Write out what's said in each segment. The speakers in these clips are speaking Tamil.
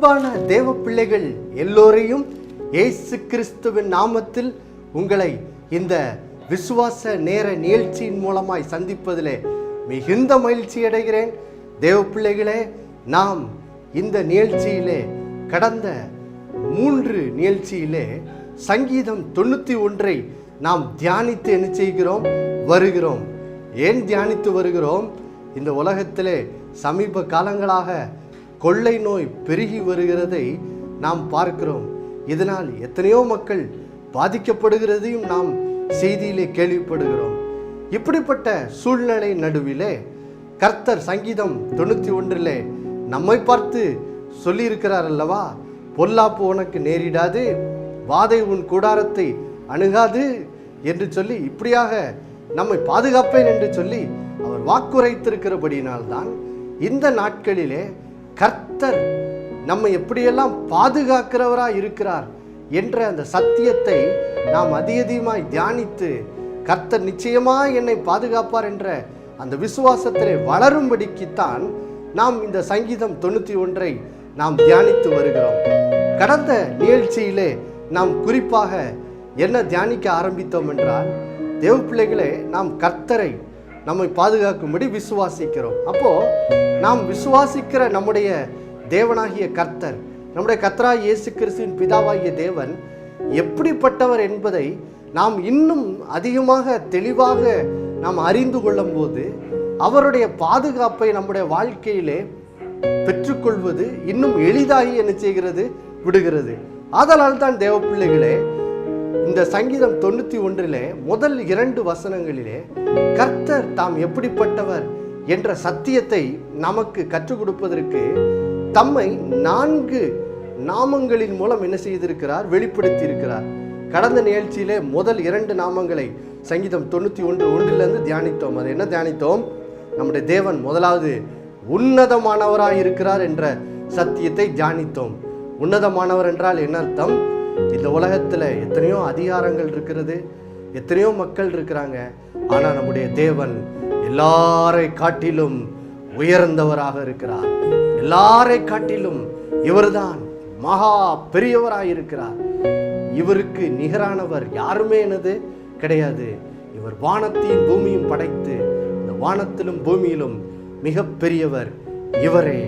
அன்பான தேவ பிள்ளைகள் எல்லோரையும் இயேசு கிறிஸ்துவின் நாமத்தில் உங்களை இந்த விசுவாச நேர நிகழ்ச்சியின் மூலமாய் சந்திப்பதிலே மிகுந்த மகிழ்ச்சி அடைகிறேன். தேவ பிள்ளைகளே, நாம் இந்த நிகழ்ச்சியிலே கடந்த 3 நிகழ்ச்சியிலே சங்கீதம் 91 நாம் தியானித்து என்ன செய்கிறோம் வருகிறோம். ஏன் தியானித்து வருகிறோம்? இந்த உலகத்திலே சமீப காலங்களாக கொள்ளை நோய் பெருகி வருகிறதை நாம் பார்க்கிறோம். இதனால் எத்தனையோ மக்கள் பாதிக்கப்படுகிறதையும் நாம் செய்தியிலே கேள்விப்படுகிறோம். இப்படிப்பட்ட சூழ்நிலை நடுவிலே கர்த்தர் சங்கீதம் 91 நம்மை பார்த்து சொல்லியிருக்கிறார் அல்லவா, பொல்லாப்பு உனக்கு நேரிடாது, வாதை உன் கூடாரத்தை அணுகாது என்று சொல்லி இப்படியாக நம்மை பாதுகாப்பேன் என்று சொல்லி அவர் வாக்குரைத்திருக்கிறபடியினால்தான் இந்த நாட்களிலே கர்த்தர் நம்மை எப்படியெல்லாம் பாதுகாக்கிறவராய் இருக்கிறார் என்ற அந்த சத்தியத்தை நாம் அதிகமாய் தியானித்து கர்த்தர் நிச்சயமாய் என்னை பாதுகாப்பார் என்ற அந்த விசுவாசத்திலே வளரும்படிக்குத்தான் நாம் இந்த சங்கீதம் 91 நாம் தியானித்து வருகிறோம். கடந்த நிகழ்ச்சியிலே நாம் குறிப்பாக என்ன தியானிக்க ஆரம்பித்தோம் என்றால், தேவ பிள்ளைகளே, நாம் கர்த்தரை நம்மை பாதுகாக்கும்படி விசுவாசிக்கிறோம். அப்போ நாம் விசுவாசிக்கிற நம்முடைய தேவனாகிய கர்த்தர், நம்முடைய கர்த்தராகிய இயேசு கிறிஸ்துவின் பிதாவாகிய தேவன் எப்படிப்பட்டவர் என்பதை நாம் இன்னும் அதிகமாக தெளிவாக நாம் அறிந்து கொள்ளும் போது அவருடைய பாதுகாப்பை நம்முடைய வாழ்க்கையிலே பெற்றுக்கொள்வது இன்னும் எளிதாகி என்ன செய்கிறது விடுகிறது. ஆதலால் தான் தேவ பிள்ளைகளே, இந்த சங்கீதம் 91 முதல் 2 வசனங்களிலே கர்த்தர் தாம் எப்படிப்பட்டவர் என்ற சத்தியத்தை நமக்கு கற்றுக் கொடுப்பதற்கு தம்மை 4 நாமங்களின் மூலம் என்ன செய்திருக்கிறார், வெளிப்படுத்தி இருக்கிறார். கடந்த நிகழ்ச்சியிலே முதல் 2 நாமங்களை சங்கீதம் 91 தியானித்தோம். அது என்ன தியானித்தோம்? நம்முடைய தேவன் முதலாவது உன்னதமானவராய் இருக்கிறார் என்ற சத்தியத்தை தியானித்தோம். உன்னதமானவர் என்றால் என்ன அர்த்தம்? இந்த உலகத்தில் எத்தனையோ அதிகாரங்கள் இருக்கிறது, எத்தனையோ மக்கள் இருக்கிறாங்க. ஆனால் நம்முடைய தேவன் எல்லாரை காட்டிலும் உயர்ந்தவராக இருக்கிறார். எல்லாரை காட்டிலும் இவர்தான் மகா பெரியவராய் இருக்கிறார். இவருக்கு நிகரானவர் யாருமே என்னது கிடையாது. இவர் வானத்தையும் பூமியும் படைத்து இந்த வானத்திலும் பூமியிலும் மிக பெரியவர் இவரே.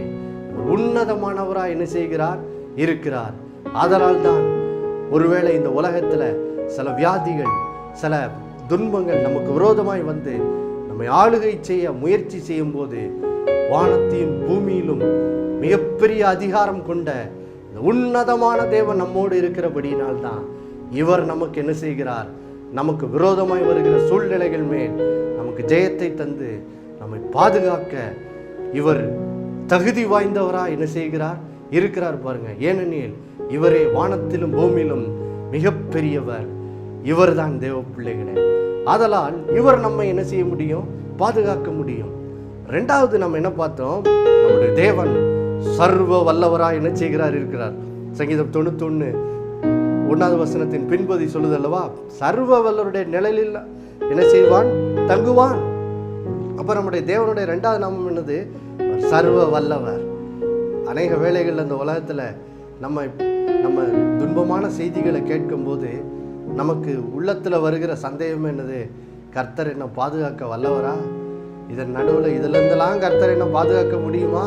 உன்னதமானவராய் என்ன செய்கிறார் இருக்கிறார். ஆதலால் தான் ஒருவேளை இந்த உலகத்தில் சில வியாதிகள், சில துன்பங்கள் நமக்கு விரோதமாய் வந்து நம்மை ஆளுகை செய்ய முயற்சி செய்யும் போது வானத்தையும் பூமியிலும் மிகப்பெரிய அதிகாரம் கொண்ட இந்த உன்னதமான தேவன் நம்மோடு இருக்கிறபடியினால்தான் இவர் நமக்கு என்ன செய்கிறார், நமக்கு விரோதமாய் வருகிற சூழ்நிலைகள் மேல் நமக்கு ஜெயத்தை தந்து நம்மை பாதுகாக்க இவர் தகுதி வாய்ந்தவராய் என்ன செய்கிறார் இருக்கிறார். பாருங்க, ஏனெனில் இவரே வானத்திலும் பூமியிலும் மிகப்பெரியவர். இவர் தான் தேவ பிள்ளைகளே. ஆதலால் இவர் நம்மை என்ன செய்ய முடியும், பாதுகாக்க முடியும். 2வது நம்ம என்ன பார்த்தோம்? நம்முடைய தேவன் சர்வ வல்லவராய் என்ன செய்கிறார் இருக்கிறார். சங்கீதம் 91 1வது வசனத்தின் பின்பதி சொல்லுதல்லவா, சர்வ வல்லவருடைய நிழலில் என்ன செய்வான், தங்குவான். அப்ப நம்முடைய தேவனுடைய 2வது நாமம் என்னது? சர்வ வல்லவர். அநேக வேளைகள் அந்த உலகத்தில் நம்ம துன்பமான செய்திகளை கேட்கும்போது நமக்கு உள்ளத்தில் வருகிற சந்தேகம் என்னது? கர்த்தர் என்ன பாதுகாக்க வல்லவரா? இதன் நடுவில் இதிலிருந்தெல்லாம் கர்த்தர் என்ன பாதுகாக்க முடியுமா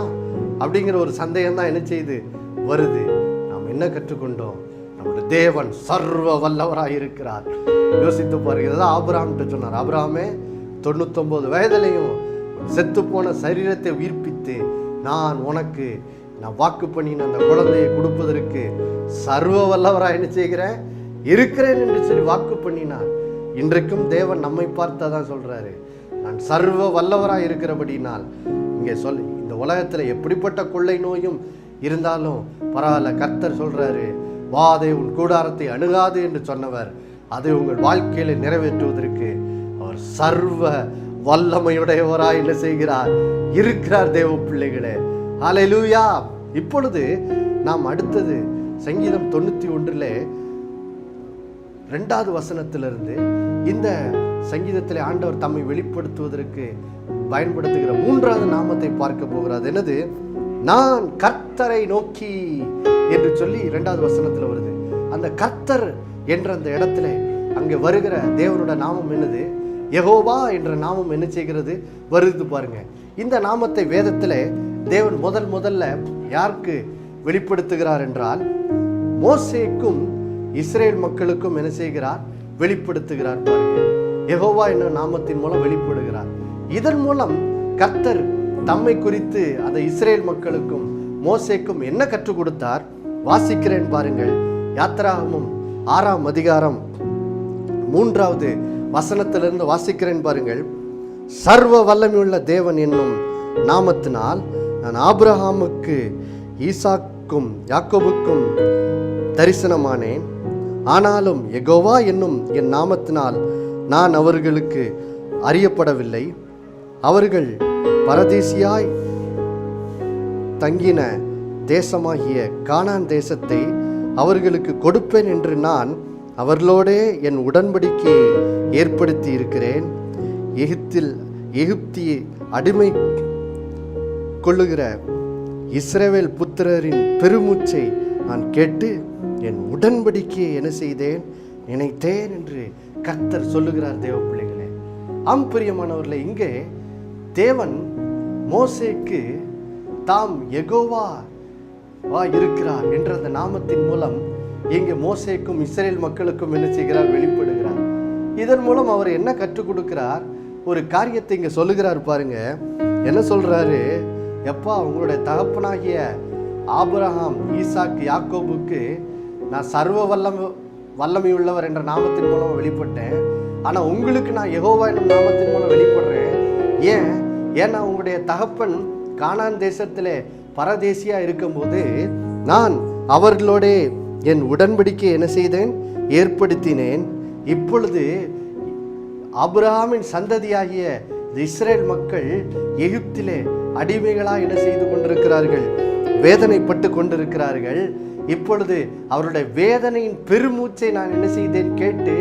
அப்படிங்கிற ஒரு சந்தேகம் தான் என்ன செய்து வருது. நாம் என்ன கற்றுக்கொண்டோம்? நம்முடைய தேவன் சர்வ வல்லவராக இருக்கிறார். யோசித்து பாருங்க. இதுதான் ஆபிரகாம்கிட்ட சொன்னார். ஆபிரகாமே 99 வயதிலையும் செத்து போன சரீரத்தை உயிர்ப்பித்து நான் உனக்கு வாக்கு பண்ணின அந்த குழந்தையை கொடுப்பதற்கு சர்வ வல்லவராக என்ன செய்கிறேன் இருக்கிறேன் என்று சொல்லி வாக்கு பண்ணினார். இன்றைக்கும் தேவன் நம்மை பார்த்தா தான் சொல்றாரு, நான் சர்வ வல்லவராக இருக்கிறபடினால் இங்கே இந்த உலகத்தில் எப்படிப்பட்ட கொள்ளை நோயும் இருந்தாலும் பரவாயில்ல, கர்த்தர் சொல்றாரு, வாதை உன் கூடாரத்தை அணுகாது என்று சொன்னவர் அதை உங்கள் வாழ்க்கையில நிறைவேற்றுவதற்கு அவர் சர்வ வல்லமையுடையவராய் என்ன செய்கிறார் இருக்கிறார். தேவ பிள்ளைகளே, ஹல்லேலூயா. இப்பொழுது நாம் அடுத்தது சங்கீதம் 91 2வது வசனத்திலிருந்து இந்த சங்கீதத்தில் ஆண்டவர் தம்மை வெளிப்படுத்துவதற்கு பயன்படுத்துகிற 3வது நாமத்தை பார்க்க போகிறார். என்னது? நான் கர்த்தர் கர்த்தரை நோக்கி என்று சொல்லி 2வது வசனத்துல வருது. அந்த கர்த்தர் என்ற அந்த இடத்துல அங்கே வருகிற தேவனோட நாமம் என்னது? யெகோவா என்ற நாமம் என்ன செய்கிறது? வருது பாருங்க. இந்த நாமத்தை வேதத்துல தேவன் முதல்ல யாருக்கு வெளிப்படுத்துகிறார் என்றால், மோசேக்கும் இஸ்ரேல் மக்களுக்கும் என்ன செய்கிறார்? வெளிப்படுத்துகிறார் பாருங்க. யெகோவா என்ற நாமத்தின் மூலம் வெளிப்படுகிறார். இதன் மூலம் கர்த்தர் தம்மை குறித்து அந்த இஸ்ரேல் மக்களுக்கும் மோசேக்கும் என்ன கற்றுக் கொடுத்தார்? வாசிக்கிறேன் பாருங்கள். யாத்திராகமம் 6ஆம் அதிகாரம் 3வது வசனத்திலிருந்து வாசிக்கிறேன் பாருங்கள். சர்வ வல்லமையுள்ள தேவன் என்னும் நாமத்தினால் நான் ஆபிரகாமுக்கு, ஈசாக்கும், யாக்கோபுக்கும் தரிசனமானேன். ஆனாலும் யெகோவா என்னும் என் நாமத்தினால் நான் அவர்களுக்கு அறியப்படவில்லை. அவர்கள் பரதேசியாய் தங்கின தேசமாகிய கானான் தேசத்தை அவர்களுக்கு கொடுப்பேன் என்று நான் அவர்களோடே என் உடன்படிக்கையை ஏற்படுத்தி இருக்கிறேன். எகிப்திய அடிமை கொள்ளுகிற இஸ்ரவேல் புத்திரரின் பெருமூச்சை நான் கேட்டு என் உடன்படிக்கையை என்ன செய்தேன்? நினைத்தேன் என்று கர்த்தர் சொல்லுகிறார். தேவ பிள்ளைகளே, ஆம் பிரியமானவர்களே, இங்கே தேவன் மோசேக்கு தாம் யெகோவா இருக்கிறார் என்ற அந்த நாமத்தின் மூலம் இங்கே மோசேக்கும் இஸ்ரேல் மக்களுக்கும் என்ன செய்கிறார்? வெளிப்படுகிறார். இதன் மூலம் அவர் என்ன கற்றுக் கொடுக்கிறார்? ஒரு காரியத்தை இங்க சொல்லுகிறார் பாருங்க. என்ன சொல்றாரு? எப்பா, உங்களுடைய தகப்பனாகிய ஆபிரகாம், ஈசாக்கு, யாக்கோபுக்கு நான் சர்வ வல்லமை உள்ளவர் என்ற நாமத்தின் மூலம் வெளிப்பட்டேன். ஆனா உங்களுக்கு நான் யெகோவா என்னும் நாமத்தின் மூலம் வெளிப்படுறேன். ஏன்னா உங்களுடைய தகப்பன் கானான் தேசத்திலே பரதேசியா இருக்கும்போது நான் அவர்களோட என் உடன்படிக்கை என்ன செய்தேன்? ஏற்படுத்தினேன். இப்பொழுது ஆபிரகாமின் சந்ததியாகிய இஸ்ரேல் மக்கள் எகிப்திலே அடிமைகளாக என்ன செய்து கொண்டிருக்கிறார்கள்? வேதனைப்பட்டு கொண்டிருக்கிறார்கள். இப்பொழுது அவருடைய வேதனையின் பெருமூச்சை நான் என்ன செய்தேன்? கேட்டு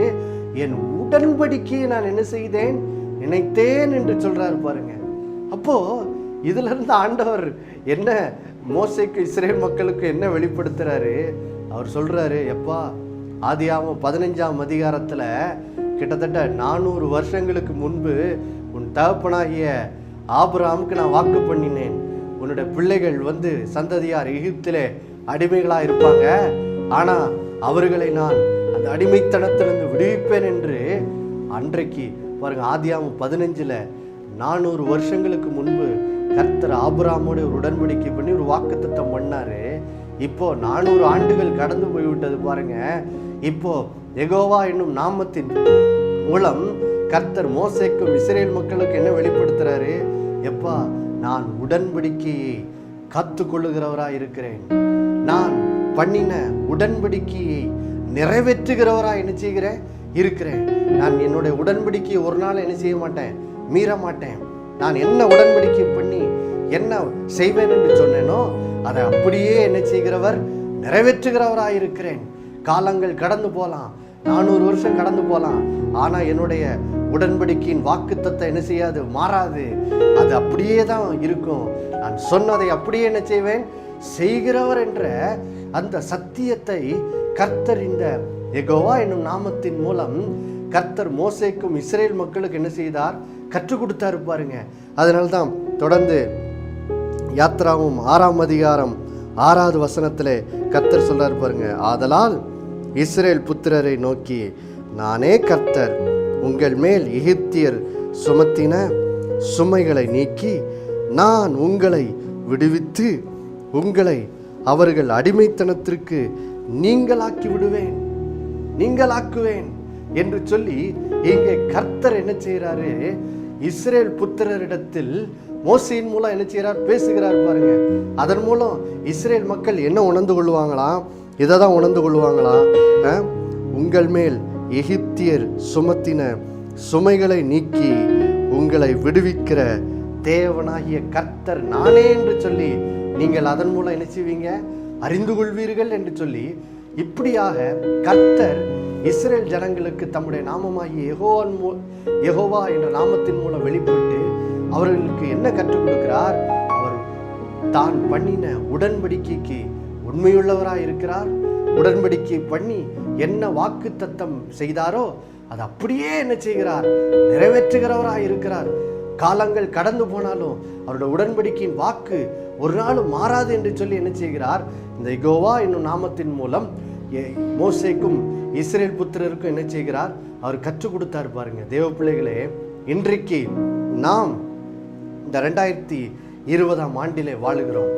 என் உடன்படிக்கையை நான் என்ன செய்தேன்? நினைத்தேன் என்று சொல்றாரு பாருங்க. அப்போ இதுல இருந்து ஆண்டவர் என்ன மோசேக்கு இஸ்ரேல் மக்களுக்கு என்ன வெளிப்படுத்துறாரு? அவர் சொல்றாரு, எப்பா, ஆதியாகமம் 15ஆம் அதிகாரத்துல கிட்டத்தட்ட 400 வருஷங்களுக்கு முன்பு உன் தகப்பனாகிய ஆபிரகாமுக்கு நான் வாக்கு பண்ணினேன். உன்னுடைய பிள்ளைகள் சந்ததியார் எகிப்திலே அடிமைகளா இருப்பாங்க. ஆனா அவர்களை நான் அந்த அடிமைத்தனத்திலிருந்து விடுவிப்பேன் என்று அன்றைக்கு பாருங்க, ஆதியாகமம் 15ல் 400 வருஷங்களுக்கு முன்பு கர்த்தர் ஆபிரகாமோட ஒரு உடன்படிக்கை பண்ணி ஒரு வாக்குத்தத்தம் பண்ணாரு. இப்போ 400 ஆண்டுகள் கடந்து போய்விட்டது பாருங்க. இப்போ யெகோவா என்னும் நாமத்தின் மூலம் கர்த்தர் மோசேக்கும் இஸ்ரேல் மக்களுக்கு என்ன வெளிப்படுத்துறாரு? எப்பா, நான் உடன்படிக்கையை காத்துக்கொள்ளுகிறவராய் இருக்கிறேன். நான் பண்ணின உடன்படிக்கையை நிறைவேற்றுகிறவராய் என்ன செய்கிறேன்? இருக்கிறேன். நான் என்னுடைய உடன்படிக்கையை ஒரு நாள் என்ன செய்ய மாட்டேன்? மீற மாட்டேன். நான் என்ன உடன்படிக்கை பண்ணி என்ன செய்வேன் என்று சொன்னேனோ அதை அப்படியே என்ன செய்கிறவர்? நிறைவேற்றுகிறவராய் இருக்கிறேன். காலங்கள் கடந்து போகலாம், 400 வருஷம் கடந்து போகலாம், ஆனா என்னுடைய உடன்படிக்கையின் வாக்குத்தத்தம் என்ன செய்யாது? மாறாது. அது அப்படியே தான் இருக்கும். நான் சொன்னதை அப்படியே என்ன செய்வேன்? செய்கிறவர் என்ற அந்த சத்தியத்தை கர்த்தர் இந்த யெகோவா என்னும் நாமத்தின் மூலம் கர்த்தர் மோசேக்கும் இஸ்ரேல் மக்களுக்கு என்ன செய்தார்? கற்றுக் கொடுத்தாரு பாருங்க. அதனால்தான் தொடர்ந்து யாத்திராவும் 6ஆம் அதிகாரம் 6வது வசனத்திலே கர்த்தர் சொல்றாரு பாருங்க. ஆதலால் இஸ்ரேல் புத்திரரை நோக்கி, நானே கர்த்தர், உங்கள் மேல் எகிப்தியர் சுமத்தின சுமைகளை நீக்கி நான் உங்களை விடுவித்து உங்களை அவர்கள் அடிமைத்தனத்திற்கு நீங்களாக்குவேன் என்று சொல்லி இங்கே கர்த்தர் என்ன செய்யறாரு? இஸ்ரேல் புத்திரரிடத்தில் மோசையின் மூலம் என்ன செய்யறார்? பேசுகிறார் பாருங்க. அதன் மூலம் இஸ்ரேல் மக்கள் என்ன உணர்ந்து கொள்வாங்களாம்? இதை தான் உணர்ந்து கொள்வாங்களாம். உங்கள் மேல் எகிப்தியர் சுமத்தின சுமைகளை நீக்கி உங்களை விடுவிக்கிற தேவனாகிய கர்த்தர் நானே என்று சொல்லி நீங்கள் அதன் மூலம் என்ன செய்வீங்க? அறிந்து கொள்வீர்கள் என்று சொல்லி, இப்படியாக கர்த்தர் இஸ்ரேல் ஜனங்களுக்கு தம்முடைய நாமமாகிய யெகோவா என்ற நாமத்தின் மூலம் வெளிப்பட்டு அவர்களுக்கு என்ன கற்றுக் கொடுக்கிறார்? அவர் தான் பண்ணின உடன்படிக்கைக்கு உண்மையுள்ளவராய் இருக்கிறார். உடன்படிக்கை பண்ணி என்ன வாக்கு தத்தம் செய்தாரோ அது அப்படியே என்ன செய்கிறார், நிறைவேற்றுகிறவராய் இருக்கிறார். காலங்கள் கடந்து போனாலும் அவருடைய உடன்படிக்கையின் வாக்கு ஒரு நாளும் மாறாது என்று சொல்லி என்ன செய்கிறார், இந்த யெகோவா என்னும் நாமத்தின் மூலம் மோசேக்கும் இஸ்ரேல் புத்திரருக்கும் என்ன செய்கிறார், அவர் கற்றுக் கொடுத்தார். பாருங்க தேவ பிள்ளைகளே, இன்றைக்கு நாம் இந்த 2020ஆம் ஆண்டிலே வாழுகிறோம்.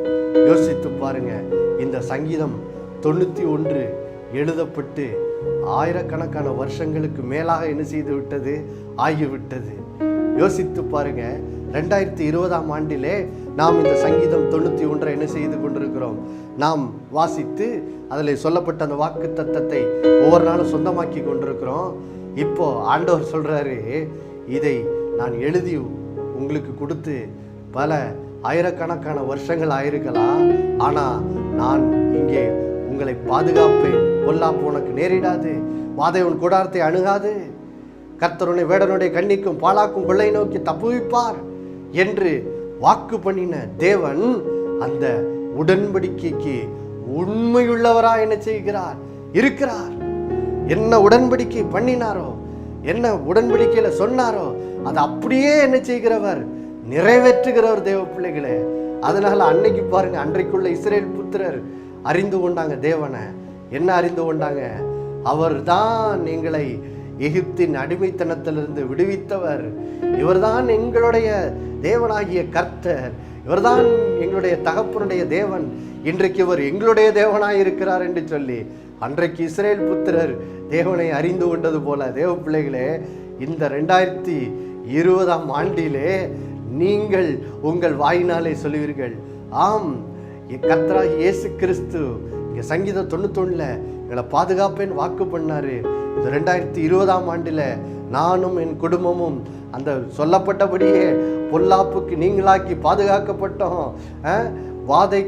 யோசித்து பாருங்க, இந்த சங்கீதம் 91 எழுதப்பட்டு ஆயிரக்கணக்கான வருஷங்களுக்கு மேலாக என்ன செய்து விட்டது, ஆகிவிட்டது. யோசித்து பாருங்க, 2020ஆம் ஆண்டிலே நாம் இந்த சங்கீதம் 91 என்ன செய்து கொண்டிருக்கிறோம், நாம் வாசித்து அதில் சொல்லப்பட்ட அந்த வாக்கு தத்தத்தை ஒவ்வொரு நாளும் சொந்தமாக்கி கொண்டிருக்கிறோம். இப்போ ஆண்டவர் சொல்றாரு, இதை நான் எழுதி உங்களுக்கு கொடுத்து பல ஆயிரக்கணக்கான வருஷங்கள் ஆயிருக்கலாம், ஆனா நான் இங்கே உங்களை பாதுகாப்பேன், பொல்லாப்பு உனக்கு நேரிடாது, வாதை உன் கூடாரத்தை அணுகாது, கர்த்தருடைய வேடனுடைய கண்ணிக்கும் பாலாக்கும் கொள்ளை நோக்கி தப்புவிப்பார் என்று வாக்கு பண்ணின தேவன் அந்த உடன்படிக்கைக்கு உண்மையுள்ளவராய் என்ன செய்கிறார், இருக்கிறார். என்ன உடன்படிக்கை பண்ணினாரோ, என்ன உடன்படிக்கையில சொன்னாரோ அது அப்படியே என்ன செய்கிறவர், நிறைவேற்றுகிறவர் தேவ பிள்ளைகளே. அதனால அன்னைக்கு பாருங்க, அன்றைக்குள்ள இஸ்ரேல் புத்திரர் அறிந்து கொண்டாங்க தேவனை. என்ன அறிந்து கொண்டாங்க, அவர் தான் எங்களை எகிப்தின் அடிமைத்தனத்திலிருந்து விடுவித்தவர், இவர்தான் எங்களுடைய தேவனாகிய கர்த்தர், இவர்தான் எங்களுடைய தகப்பனுடைய தேவன், இன்றைக்கு இவர் எங்களுடைய தேவனாய் இருக்கிறார் என்று சொல்லி அன்றைக்கு இஸ்ரேல் புத்திரர் தேவனை அறிந்து கொண்டது போல தேவ பிள்ளைகளே, இந்த 2020ஆம் ஆண்டிலே நீங்கள் உங்கள் வாயினாலே சொல்லுவீர்கள், ஆம் கர்த்தராகிய இயேசு கிறிஸ்து இங்க சங்கீதம் 91 எங்களை பாதுகாப்பேன் வாக்கு பண்ணாரு. இந்த 2020ஆம் ஆண்டில் நானும் என் குடும்பமும் அந்த சொல்லப்பட்டபடியே பொல்லாப்புக்கு நீங்களாக்கி பாதுகாக்கப்பட்டோம். வாதை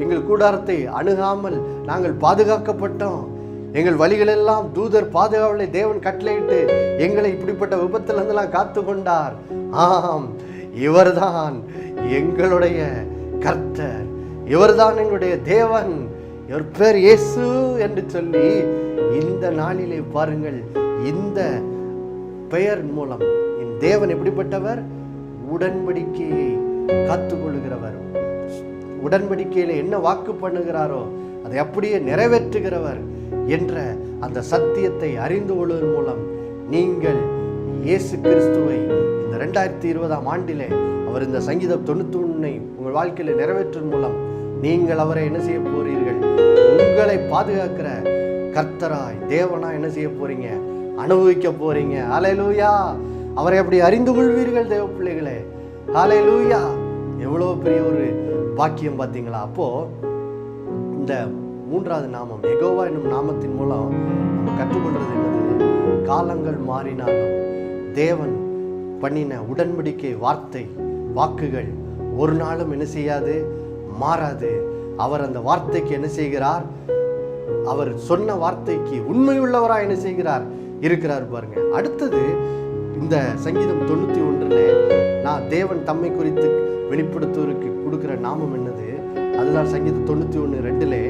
எங்கள் கூடாரத்தை அணுகாமல் நாங்கள் பாதுகாக்கப்பட்டோம். எங்கள் வழிகளெல்லாம் தூதர் பாதுகாவலை தேவன் கட்டளையிட்டு எங்களை இப்படிப்பட்ட விபத்திலிருந்தெல்லாம் காத்து கொண்டார். ஆம், இவர்தான் எங்களுடைய கர்த்தர், இவர்தான் எங்களுடைய தேவன், இவர் பேர் இயேசு என்று சொல்லி இந்த நாளிலே பாருங்கள், இந்த பெயர் மூலம் என் தேவன் எப்படிப்பட்டவர், உடன்படிக்கையை காத்துக்கொள்ளுகிறவர், உடன்படிக்கையில என்ன வாக்கு பண்ணுகிறாரோ அதை அப்படியே நிறைவேற்றுகிறவர் என்ற அந்த சத்தியத்தை அறிந்து கொள்வதன் மூலம் நீங்கள் இயேசு கிறிஸ்துவை இந்த 2020ஆம் ஆண்டிலே அவர் இந்த சங்கீதம் 91 உங்கள் வாழ்க்கையில நிறைவேற்றும் மூலம் நீங்கள் அவரை என்ன செய்ய போறீர்கள், உங்களை பாதுகாக்கிற கர்த்தராய் தேவனாய் என்ன செய்ய போறீங்க, அனுபவிக்க போறீங்க. ஹல்லேலூயா. அவரை அப்படி அறிந்து கொள்வீர்கள் தேவ பிள்ளைகளே. ஹல்லேலூயா. எவ்வளவு பெரிய ஒரு பாக்கியம் பார்த்தீங்களா. அப்போ இந்த 3வது நாமம் யெகோவா என்னும் நாமத்தின் மூலம் நம்ம கற்றுக்கொள்றது என்னது, காலங்கள் மாறினாலும் தேவன் பண்ணின உடன்படிக்கை வார்த்தை வாக்குகள் ஒரு நாளும் என்ன செய்யாது, மாறாது. அவர் அந்த வார்த்தைக்கு என்ன செய்கிறார், அவர் சொன்ன வார்த்தைக்கு உண்மையுள்ளவராக என்ன செய்கிறார், இருக்கிறார். பாருங்க, அடுத்தது இந்த சங்கீதம் 91 நான் தேவன் தம்மை குறித்து வெளிப்படுத்துவதற்கு கொடுக்கிற நாமம் என்னது, அதுதான் சங்கீதம் 91:2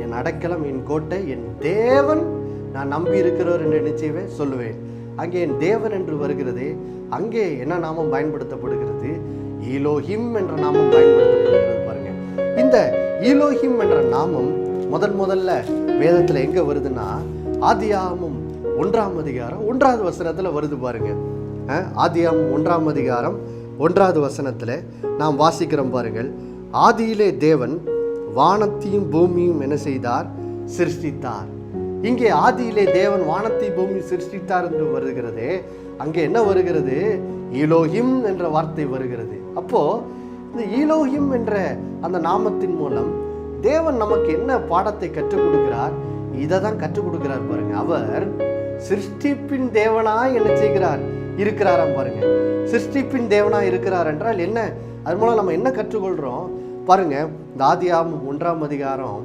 என் அடைக்கலம், என் கோட்டை, என் தேவன் நான் நம்பி இருக்கிறவர் என்று நிச்சயவே சொல்லுவேன். அங்கே என் தேவன் என்று வருகிறது, அங்கே என்ன நாமம் பயன்படுத்தப்படுகிறது, ஈலோஹிம் என்ற நாமம் பயன்படுத்தப்படுகிறது. பாருங்க, இந்த ஈலோஹிம் என்ற நாமம் முதல்ல வேதத்துல எங்க வருதுன்னா, ஆதியாகமம் 1ஆம் அதிகாரம் 1வது வசனத்துல வருது. பாருங்க, ஆதியாகமம் 1ஆம் அதிகாரம் 1வது வசனத்துல நாம் வாசிக்கிறோம். பாருங்கள், ஆதியிலே தேவன் வானத்தையும் பூமியும் என்ன செய்தார், சிருஷ்டித்தார். இங்கே ஆதியிலே தேவன் வானத்தையும் பூமியும் சிருஷ்டித்தார் என்று வருகிறதே, அங்கே என்ன வருகிறது, ஈலோஹிம் என்ற வார்த்தை வருகிறது. அப்போ இந்த ஈலோஹிம் என்ற அந்த நாமத்தின் மூலம் தேவன் நமக்கு என்ன பாடத்தை கற்றுக் கொடுக்கிறார், இதை தான் கற்றுக் கொடுக்கிறார். பாருங்க, அவர் சிருஷ்டிப்பின் தேவனாய் என்ன செய்கிறார், இருக்கிறாராம். பாருங்க, சிருஷ்டிப்பின் தேவனாய் இருக்கிறார் என்றால் என்ன, அது மூலம் நம்ம என்ன கற்றுக்கொள்றோம் பாருங்க. இந்த ஆதியாகமம் 1ஆம் அதிகாரம்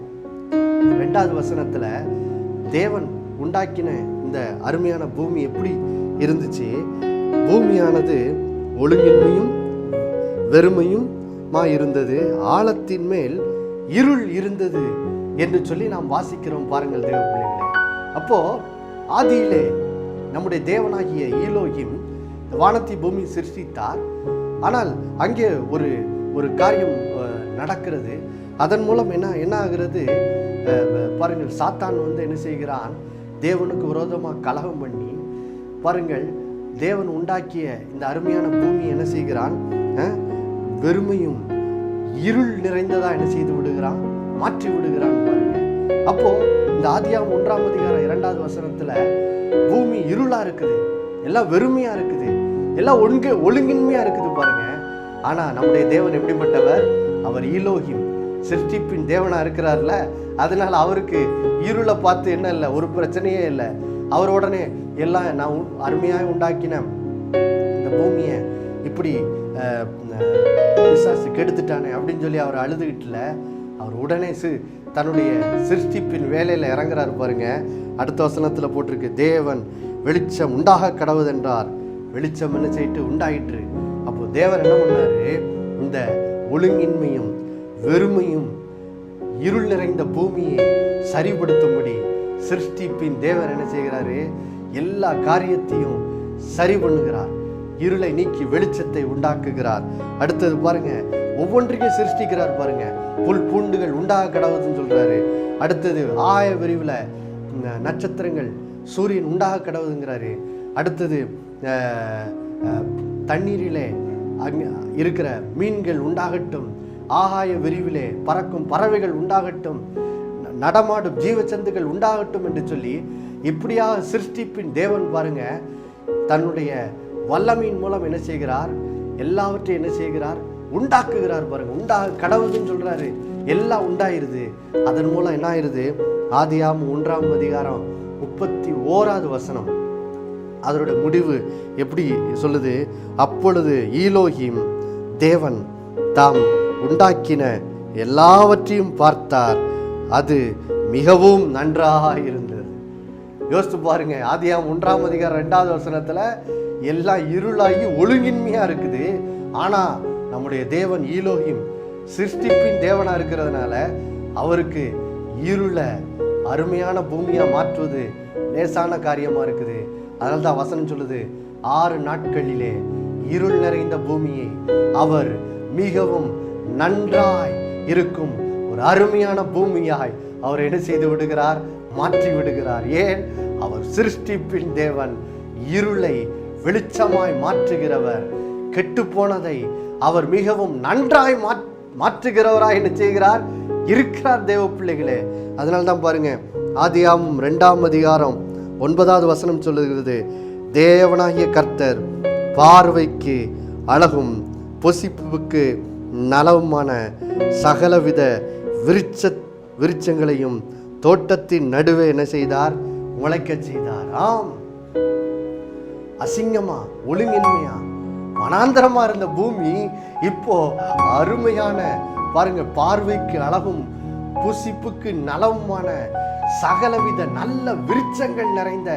2வது வசனத்துல தேவன் உண்டாக்கின இந்த அருமையான பூமி எப்படி இருந்துச்சு, பூமியானது ஒழுங்கின்மையும் வெறுமையும் இருந்தது, ஆழத்தின் மேல் இருள் இருந்தது என்று சொல்லி நாம் வாசிக்கிறோம் பாருங்கள் தேவ பிள்ளைகளே. அப்போ ஆதியிலே நம்முடைய தேவனாகிய ஈலோகிம் வானத்தை பூமி சிருஷ்டித்தார். ஆனால் அங்கே ஒரு காரியம் நடக்கிறது. அதன் மூலம் என்ன ஆகிறது பாருங்கள், சாத்தான் என்ன செய்கிறான், தேவனுக்கு விரோதமாக கலகம் பண்ணி பாருங்கள், தேவன் உண்டாக்கிய இந்த அருமையான பூமி என்ன செய்கிறான், வெறுமையும் இருள் நிறைந்ததா என்ன செய்து விடுகிறான், மாற்றி விடுகிறான் பாருங்க. அப்போ இந்த ஆதியாகமம் 1ஆம் அதிகாரம் 2வது வசனத்துல பூமி இருளா இருக்குது, எல்லாம் வெறுமையா இருக்குது, எல்லாம் ஒழுங்கின்மையா இருக்குது பாருங்க. ஆனா நம்முடைய தேவன் எப்படிப்பட்டவர், அவர் ஈலோகிம், சிருஷ்டிப்பின் தேவனா இருக்கிறார்ல, அதனால அவருக்கு இருளை பார்த்து என்ன இல்லை, ஒரு பிரச்சனையே இல்லை. அவர் உடனே எல்லாம் நான் அருமையாக உண்டாக்கின இந்த பூமியை இப்படி பிசாசு கெடுத்துட்டானே அப்படின்னு சொல்லி அவர் அழுதுகிட்டுல, அவர் உடனே தன்னுடைய சிருஷ்டிப்பின் வேலையில் இறங்குறாரு பாருங்க. அடுத்த வசனத்தில் போட்டிருக்கு, தேவன் வெளிச்சம் உண்டாக கடவுதென்றார், வெளிச்சம் என்ன செய்யிட்டு உண்டாயிற்று. அப்போ தேவன் என்ன பண்ணாரு, இந்த ஒழுங்கின்மையும் வெறுமையும் இருள் நிறைந்த பூமியை சரிபடுத்தும்படி சிருஷ்டிப்பின் தேவன் என்ன செய்கிறாரு, எல்லா காரியத்தையும் சரி பண்ணுகிறார், இருளை நீக்கி வெளிச்சத்தை உண்டாக்குகிறார். அடுத்தது பாருங்க, ஒவ்வொன்றையும் சிருஷ்டிக்கிறார் பாருங்க. புல் பூண்டுகள் உண்டாக கடவுதுன்னு சொல்றாரு. அடுத்தது ஆய விரிவுல நட்சத்திரங்கள் சூரியன் உண்டாக கடவுதுங்கிறாரு. அடுத்தது தண்ணீரிலே இருக்கிற மீன்கள் உண்டாகட்டும், ஆகாய விரிவிலே பறக்கும் பறவைகள் உண்டாகட்டும், நடமாடும் ஜீவச்சந்துகள் உண்டாகட்டும் என்று சொல்லி இப்படியாக சிருஷ்டிப்பின் தேவன் பாருங்க தன்னுடைய வல்லமையின் மூலம் என்ன செய்கிறார், எல்லாவற்றையும் என்ன செய்கிறார், உண்டாக்குகிறார் பாருங்க. உண்டாக கடவுள்னு சொல்றாரு, எல்லாம் உண்டாயிருது. அதன் மூலம் என்ன ஆயிருது, ஆதியாகமம் 1ஆம் அதிகாரம் 31வது வசனம் அதனுடைய முடிவு எப்படி சொல்லுது, அப்பொழுது ஈலோகிம் தேவன் தாம் உண்டாக்கின எல்லாவற்றையும் பார்த்தார், அது மிகவும் நன்றாக இருந்தது. யோசித்து பாருங்க, ஆதியாகமம் 1ஆம் அதிகாரம் 2வது வசனத்துல எல்லாம் இருளாகி ஒழுங்கின்மையா இருக்குது. ஆனா நம்முடைய தேவன் ஈலோகிம் சிருஷ்டிப்பின் தேவனா இருக்கிறதுனால அவருக்கு இருளை அருமையான பூமியா மாற்றுவது லேசான காரியமா இருக்குது. அதனால தான் வசனம் சொல்லுது, 6 நாட்களிலே இருள் நிறைந்த பூமியை அவர் மிகவும் நன்றாய் இருக்கும் ஒரு அருமையான பூமியாய் அவர் என்ன செய்து விடுகிறார், மாற்றி விடுகிறார். ஏன், அவர் சிருஷ்டிப்பின் தேவன், இருளை வெளிச்சமாய் மாற்றுகிறவர், கெட்டு போனதை அவர் மிகவும் நன்றாய் மாற்றுகிறவராய் என்ன செய்கிறார், இருக்கிறார் தேவ பிள்ளைகளே. அதனால தான் பாருங்க, ஆதியாகமம் 2ஆம் அதிகாரம் 9வது வசனம் சொல்லுகிறது, தேவனாகிய கர்த்தர் பார்வைக்கு அழகும் பொசிப்புக்கு நலவுமான சகலவித விருட்சங்களையும் தோட்டத்தின் நடுவே என்ன செய்தார், முளைக்க செய்தார். ஆம், அசிங்கமா ஒழுங்கின்மையா வனாந்தரமா இருந்த பூமி இப்போ அருமையான பாருங்க, பார்வைக்கு அழகும் புசிப்புக்கு நலவுமான சகலவித நல்ல விருட்சங்கள் நிறைந்த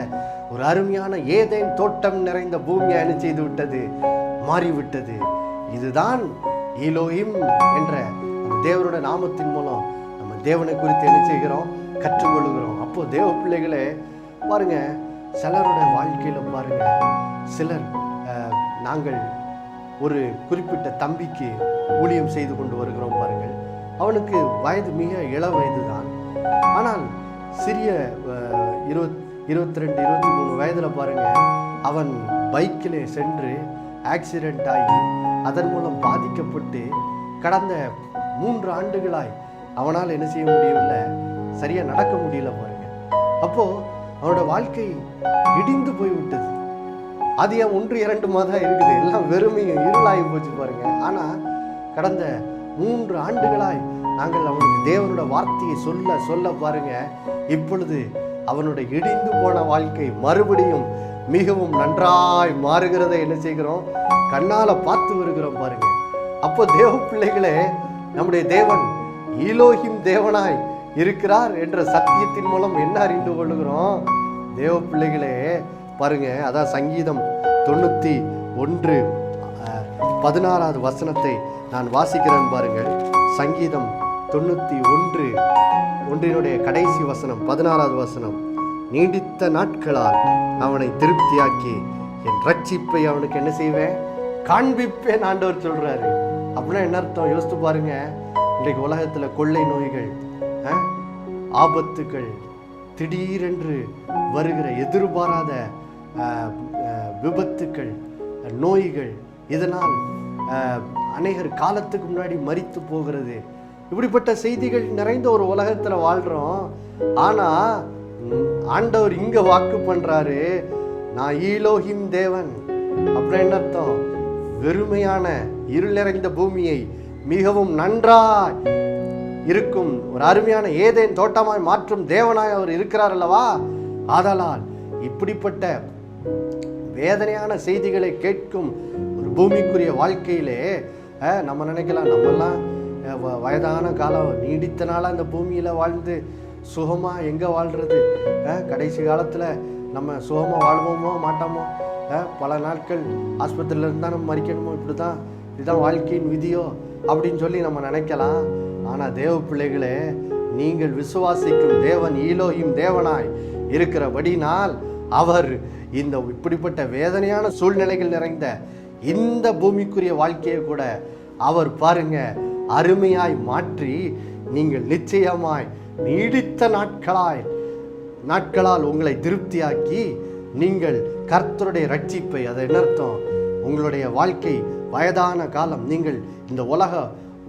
ஒரு அருமையான ஏதேன் தோட்டம் நிறைந்த பூமியை என்ன செய்து விட்டது, மாறிவிட்டது. இதுதான் ஈலோகிம் என்ற தேவனுடைய நாமத்தின் மூலம் நம்ம தேவனை குறித்து என்ன செய்கிறோம், கற்றுக்கொள்கிறோம். அப்போ தேவ பிள்ளைகளே பாருங்க, சிலருடைய வாழ்க்கையில பாருங்க, சிலர் நாங்கள் ஒரு குறிப்பிட்ட தம்பிக்கு ஊழியம் செய்து கொண்டு வருகிறோம் பாருங்கள். அவனுக்கு வயது மிக இள வயது தான். ஆனால் சிறிய 22, 23 வயதுல பாருங்க, அவன் பைக்கிலே சென்று ஆக்சிடென்ட் ஆகி அதன் மூலம் பாதிக்கப்பட்டு கடந்த 3 ஆண்டுகளாய் அவனால் என்ன செய்ய முடியவில்லை, சரியா நடக்க முடியல பாருங்க. அப்போ அவனோட வாழ்க்கை இடிந்து போய்விட்டது. ஆதியாகமம் 1, 2 மாதம் இருக்குது, எல்லாம் வெறுமையும் இருளாகி போச்சு பாருங்க. ஆனா கடந்த 3 ஆண்டுகளாய் நாங்கள் அவனுக்கு தேவனோட வார்த்தையை சொல்ல பாருங்க, இப்பொழுது அவனுடைய இடிந்து போன வாழ்க்கை மறுபடியும் மிகவும் நன்றாய் மாறுகிறதை என்ன செய்கிறோம், கண்ணால பார்த்து வருகிறோம் பாருங்க. அப்போ தேவ பிள்ளைகளே, நம்முடைய தேவன் ஈலோகிம் தேவனாய் இருக்கிறார் என்ற சத்தியத்தின் மூலம் என்ன அறிந்து கொள்ளுகிறோம் தேவ பிள்ளைகளே பாருங்க. அதான் சங்கீதம் 91:16வது வசனத்தை நான் வாசிக்கிறேன் பாருங்கள். சங்கீதம் 91:1 கடைசி வசனம் 16வது வசனம். நீடித்த நாட்களால் அவனை திருப்தியாக்கி என் ரட்சிப்பை அவனுக்கு என்ன செய்வேன், காண்பிப்பேன் ஆண்டவர் சொல்றாரு. அப்படின்னா என்ன அர்த்தம் யோசித்து பாருங்க. இன்றைக்கு உலகத்துல கொள்ளை நோய்கள், ஆபத்துகள், திடீரென்று வருகிற எதிர்பாராத விபத்துக்கள், நோய்கள், இதனால் அநேகர் காலத்துக்கு முன்னாடி மரித்து போகிறது. இப்படிப்பட்ட செய்திகள் நிறைந்த ஒரு உலகத்துல வாழ்றோம். ஆனா ஆண்டவர் இங்க வாக்கு பண்றாரு, நான் ஈலோஹிம் தேவன். அப்படின்னா என்ன அர்த்தம்? வெறுமையான இருள் நிறைந்த பூமியை மிகவும் நன்றாய் இருக்கும் ஒரு அருமையான ஏதேன் தோட்டமாய் மாற்றும் தேவனாய் அவர் இருக்கிறார் அல்லவா. ஆதலால் இப்படிப்பட்ட வேதனையான செய்திகளை கேட்கும் ஒரு பூமிக்குரிய வாழ்க்கையிலே நம்ம நினைக்கலாம், நம்மெல்லாம் வயதான காலம் நீடித்த நாளாக அந்த பூமியில் வாழ்ந்து சுகமாக எங்கே வாழ்கிறது, கடைசி காலத்தில் நம்ம சுகமாக வாழ்வோமோ மாட்டோமோ, பல நாட்கள் ஆஸ்பத்திரியில் இருந்தால் நம்ம மறிக்கணுமோ, இதுதான் வாழ்க்கையின் விதியோ அப்படின்னு சொல்லி நம்ம நினைக்கலாம். ஆனால் தேவ பிள்ளைகளே, நீங்கள் விசுவாசிக்கும் தேவன் ஈலோஹிம் தேவனாய் இருக்கிறபடினால் அவர் இந்த இப்படிப்பட்ட வேதனையான சூழ்நிலைகள் நிறைந்த இந்த பூமிக்குரிய வாழ்க்கையை கூட அவர் பாருங்க அருமையாய் மாற்றி நீங்கள் நிச்சயமாய் நீடித்த நாட்களால் உங்களை திருப்தியாக்கி நீங்கள் கர்த்தருடைய ரட்சிப்பை, அதை என்ன அர்த்தம், உங்களுடைய வாழ்க்கை வயதான காலம் நீங்கள் இந்த உலக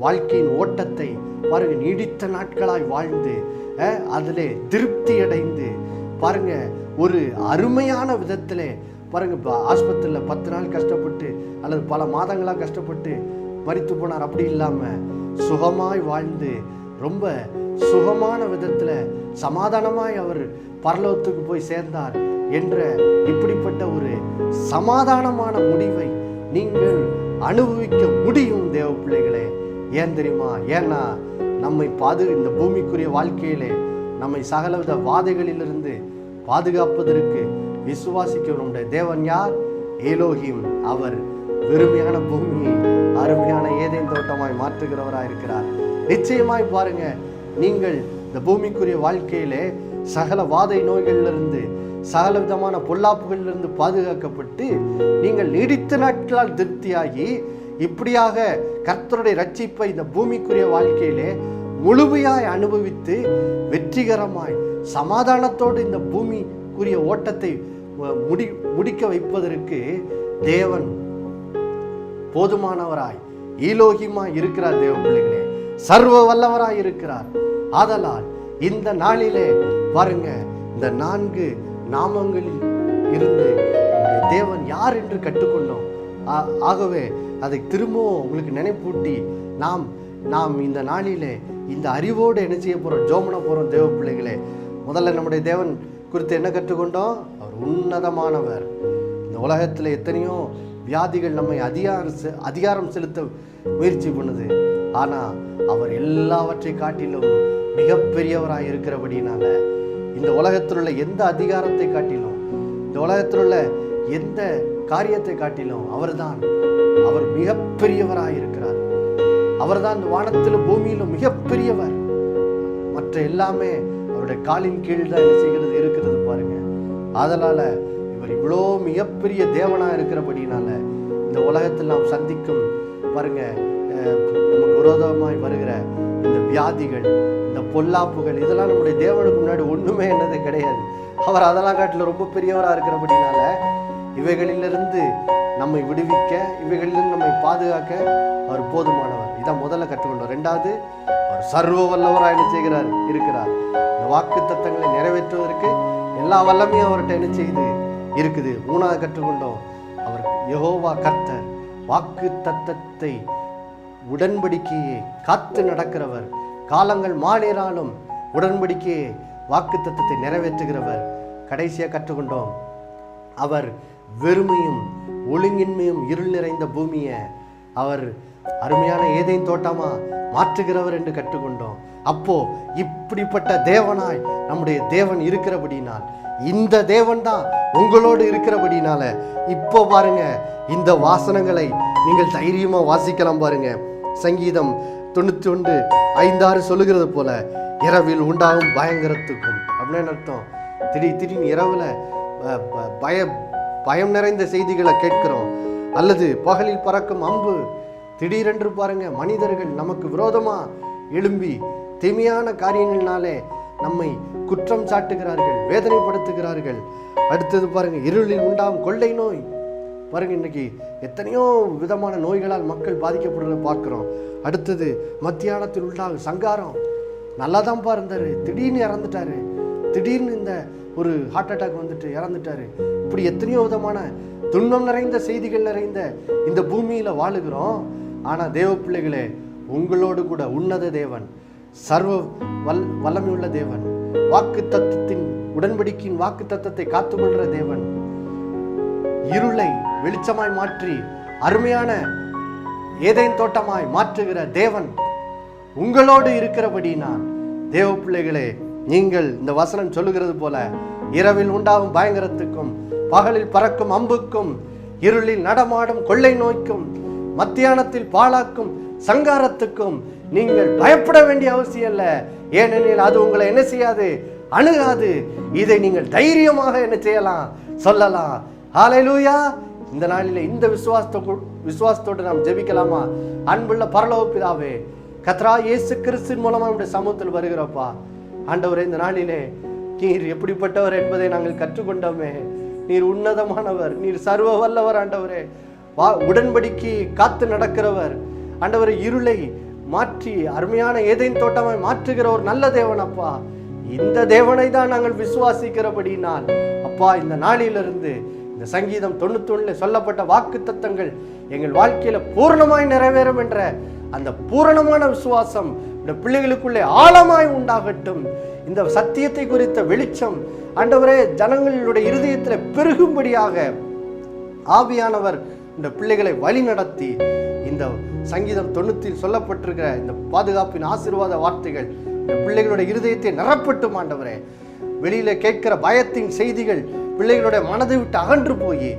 வாழ்க்கையின் ஓட்டத்தை பாருங்க நீடித்த நாட்களாய் வாழ்ந்து அதிலே திருப்தி அடைந்து பாருங்க ஒரு அருமையான விதத்திலே பாருங்க. ஆஸ்பத்திரியில் 10 நாள் கஷ்டப்பட்டு அல்லது பல மாதங்களாக கஷ்டப்பட்டு மரித்து போனார். அப்படி இல்லாமல் சுகமாய் வாழ்ந்து ரொம்ப சுகமான விதத்தில் சமாதானமாய் அவர் பரலோகத்துக்கு போய் சேர்ந்தார் என்ற இப்படிப்பட்ட ஒரு சமாதானமான முடிவை நீங்கள் அனுபவிக்க முடியும் தேவ பிள்ளைகளே. ஏன் தெரியுமா? ஏன்னா நம்மை இந்த பூமிக்குரிய வாழ்க்கையிலே நம்மை சகலவித வாதைகளிலிருந்து பாதுகாப்பதற்கு விசுவாசிக்க நம்முடைய தேவன் யார்? ஏலோஹிம். அவர் வெறுமையான பூமியை அருமையான ஏதேன் தோட்டமாய் மாற்றுகிறவராய் இருக்கிறார். நிச்சயமாய் பாருங்க, நீங்கள் இந்த பூமிக்குரிய வாழ்க்கையிலே சகல வாதை நோய்களிலிருந்து சகல விதமான பொல்லாப்புகளிலிருந்து பாதுகாக்கப்பட்டு நீங்கள் நீடித்த நாட்களால் திருப்தியாகி இப்படியாக கர்த்தருடைய ரட்சிப்பை இந்த பூமிக்குரிய வாழ்க்கையிலே முழுமையாய் அனுபவித்து வெற்றிகரமாய் சமாதானத்தோடு இந்த பூமிக்குரிய ஓட்டத்தை முடிக்க வைப்பதற்கு தேவன் போதுமானவராய் ஈலோஹிமாய் இருக்கிறார். தேவ பிள்ளைகளே, சர்வ வல்லவராய் இருக்கிறார். ஆதலால் இந்த நாளிலே பாருங்க, இந்த 4 நாமங்களில் இருந்து தேவன் யார் என்று கற்றுக்கொண்டோம். ஆகவே அதை திரும்பவும் உங்களுக்கு நினைப்பூட்டி நாம் இந்த நாளிலே இந்த அறிவோடு என்ன செய்ய போகிறோம், ஜோமன போகிறோம். தேவ பிள்ளைகளே, முதல்ல நம்முடைய தேவன் குறித்து என்ன கற்றுக்கொண்டோம்? அவர் உன்னதமானவர். இந்த உலகத்தில் எத்தனையோ வியாதிகள் நம்மை அதிகாரம் செலுத்த முயற்சி பண்ணுது. ஆனால் அவர் எல்லாவற்றை காட்டிலும் மிகப்பெரியவராக இருக்கிறபடினால இந்த உலகத்தில் உள்ள எந்த அதிகாரத்தை காட்டிலும், இந்த உலகத்தில் உள்ள எந்த காரியத்தை காட்டிலும் அவர் மிகப்பெரியவராக இருக்கிறார். அவர்தான் இந்த வானத்திலும் பூமியிலும் மிகப்பெரியவர். மற்ற எல்லாமே அவருடைய காலின் கீழ் தான் என்ன செய்கிறது, இருக்கிறது பாருங்க. அதனால இவர் இவ்வளோ மிகப்பெரிய தேவனா இருக்கிறபடினால இந்த உலகத்தில் நாம் சந்திக்கும் பாருங்க நமக்கு விரோதமாய் வருகிற இந்த வியாதிகள், இந்த பொல்லாப்புகள், இதெல்லாம் நம்முடைய தேவனுக்கு முன்னாடி ஒண்ணுமே என்னது கிடையாது. அவர் அதெல்லாம் காட்டில ரொம்ப பெரியவராக இருக்கிறபடினால இவைகளிலிருந்து நம்மை விடுவிக்க, இவைகளிலிருந்து நம்மை பாதுகாக்க அவர் போதுமானவர். இதான் முதல்ல கற்றுக்கொண்டோம். 2வது, அவர் சர்வ வல்லவராக என்ன செய்கிறார், இருக்கிறார். இந்த வாக்கு தத்தங்களை நிறைவேற்றுவதற்கு எல்லா வல்லமையும் அவர்கிட்ட என்ன செய்து இருக்குது. 3வது கற்றுக்கொண்டோம், அவர் யெகோவா கர்த்தர், வாக்கு தத்தத்தை உடன்படிக்கையை காத்து நடக்கிறவர், காலங்கள் மாறினாலும் உடன்படிக்கையை வாக்கு தத்தத்தை நிறைவேற்றுகிறவர். கடைசியாக கற்றுக்கொண்டோம், அவர் வெறுமையும் ஒழுங்கின்மையும் இருள் நிறைந்த பூமியை அவர் அருமையான ஏதேன் தோட்டமா மாற்றுகிறவர் என்று கற்றுக்கொண்டோம். அப்போ இப்படிப்பட்ட தேவனாய் நம்முடைய தேவன் இருக்கிறபடினால், இந்த தேவன் தான் உங்களோடு இருக்கிறபடினால இப்போ பாருங்க இந்த வாசனங்களை நீங்கள் தைரியமா வாசிக்கலாம். பாருங்க, சங்கீதம் 91:5-6 சொல்லுகிறது போல இரவில் உண்டாகும் பயங்கரத்துக்கும் அப்படின்னு அர்த்தம். திடீர்னு இரவுல பயம் நிறைந்த செய்திகளை கேட்கிறோம். அல்லது பகலில் பறக்கும் அம்பு. திடீரென்று பாருங்க, மனிதர்கள் நமக்கு விரோதமா எழும்பி தீமையான காரியங்களினாலே நம்மை குற்றம் சாட்டுகிறார்கள், வேதனைப்படுத்துகிறார்கள். அடுத்தது பாருங்க, இருளில் உண்டாகும் கொள்ளை நோய். பாருங்க, இன்னைக்கு எத்தனையோ விதமான நோய்களால் மக்கள் பாதிக்கப்படுறத பார்க்கிறோம். அடுத்தது மத்தியானத்தில் உண்டாகும் சங்காரம். நல்லா தான்ப்பா இருந்தாரு, திடீர்னு இறந்துட்டாரு, திடீர்னு இந்த ஒரு ஹார்ட் அட்டாக் வந்துட்டு இறந்துட்டாரு. இப்படி எத்தனையோ விதமான துன்பம் நிறைந்த செய்திகள் நிறைந்த இந்த பூமியில வாழுகிறோம். ஆனா தேவ பிள்ளைகளே, உங்களோடு கூட உன்னத தேவன், சர்வ வல்லமையுள்ள தேவன், வாக்கு தத்தத்தின் உடன்படிக்கையின் வாக்கு தத்தத்தை காத்துக்கொள்கிற தேவன், இருளை வெளிச்சமாய் மாற்றி அருமையான ஏதேன் தோட்டமாய் மாற்றுகிற தேவன் உங்களோடு இருக்கிறபடினால் தேவ பிள்ளைகளே, நீங்கள் இந்த வசனம் சொல்லுகிறது போல இரவில் உண்டாகும் பயங்கரத்துக்கும், பகலில் பறக்கும் அம்புக்கும், இருளில் நடமாடும் கொள்ளை நோய்க்கும், மத்தியானத்தில் பாழாக்கும் சங்காரத்துக்கும் நீங்கள் பயப்பட வேண்டிய அவசியம் இல்லை. ஏனெனில் அது உங்களை என்ன செய்யாது, அணுகாது. இதை நீங்கள் தைரியமாக என்ன செய்யலாம், சொல்லலாம். ஹல்லேலூயா. இந்த நாளிலே இந்த விசுவாசத்தோடு நாம் ஜெபிக்கலாமா? அன்புள்ள பரலோக பிதாவே, கர்த்தராகிய இயேசு கிறிஸ்துவின் மூலமா நம்முடைய சமூகத்தில் வருகிறப்பா. ஆண்டவரே, இந்த நாளிலே நீர் எப்படிப்பட்டவர் என்பதை நாங்கள் கற்றுக்கொண்டோமே. நீர் உன்னதமானவர், நீர் சர்வ வல்லவர். ஆண்டவரே, உடன்படிக்கை காத்து நடக்கிறவர். ஆண்டவரே, இருளை மாற்றி அருமையான ஏதேன் தோட்டமாய் மாற்றுகிற ஒரு நல்ல தேவன் அப்பா. இந்த தேவனை தான் நாங்கள் விசுவாசிக்கிறபடினால் அப்பா, இந்த நாளிலிருந்து இந்த சங்கீதம் 91 சொல்லப்பட்ட வாக்கு தத்தங்கள் எங்கள் வாழ்க்கையில பூரணமாய் நிறைவேறும் என்ற அந்த பூரணமான விசுவாசம் இந்த பிள்ளைகளுக்குள்ளே ஆழமாய் உண்டாகட்டும். இந்த சத்தியத்தை குறித்த வெளிச்சம் ஆண்டவரே ஜனங்களுடைய இருதயத்தில் பெருகும்படியாக ஆவியானவர் இந்த பிள்ளைகளை வழி நடத்தி இந்த சங்கீதம் 90 சொல்லப்பட்டிருக்கிற இந்த பாதுகாப்பின் ஆசீர்வாத வார்த்தைகள் இந்த பிள்ளைகளுடைய இருதயத்தை நிரப்பட்டும். ஆண்டவரே, வெளியில கேட்கிற பயத்தின் செய்திகள் பிள்ளைகளுடைய மனதை விட்டு அகன்று போய்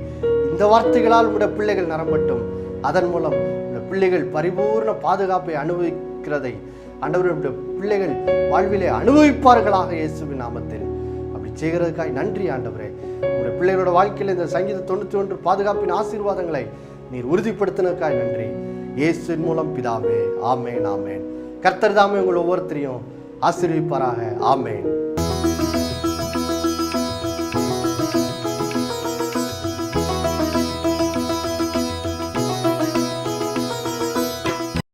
இந்த வார்த்தைகளால் உடைய பிள்ளைகள் நிரம்பட்டும். அதன் மூலம் இந்த பிள்ளைகள் பரிபூர்ண பாதுகாப்பை அனுபவிக்கிறதை ஆண்டவருடைய பிள்ளைகள் வாழ்விலே அனுபவிப்பார்களாக இயேசுவின் நாமத்தில். அப்படி செய்கிறதுக்காய் நன்றி ஆண்டவரே. உங்களுடைய பிள்ளைகளோட வாழ்க்கையில் இந்த சங்கீதம் 91 பாதுகாப்பின் ஆசீர்வாதங்களை நீர் உறுதிப்படுத்தினதுக்காய் நன்றி. இயேசுவின் மூலம் பிதாவே, ஆமேன், ஆமேன். கர்த்தர் தாமே உங்கள் ஒவ்வொருத்தரையும் ஆசீர்வதிப்பாராக. ஆமேன்.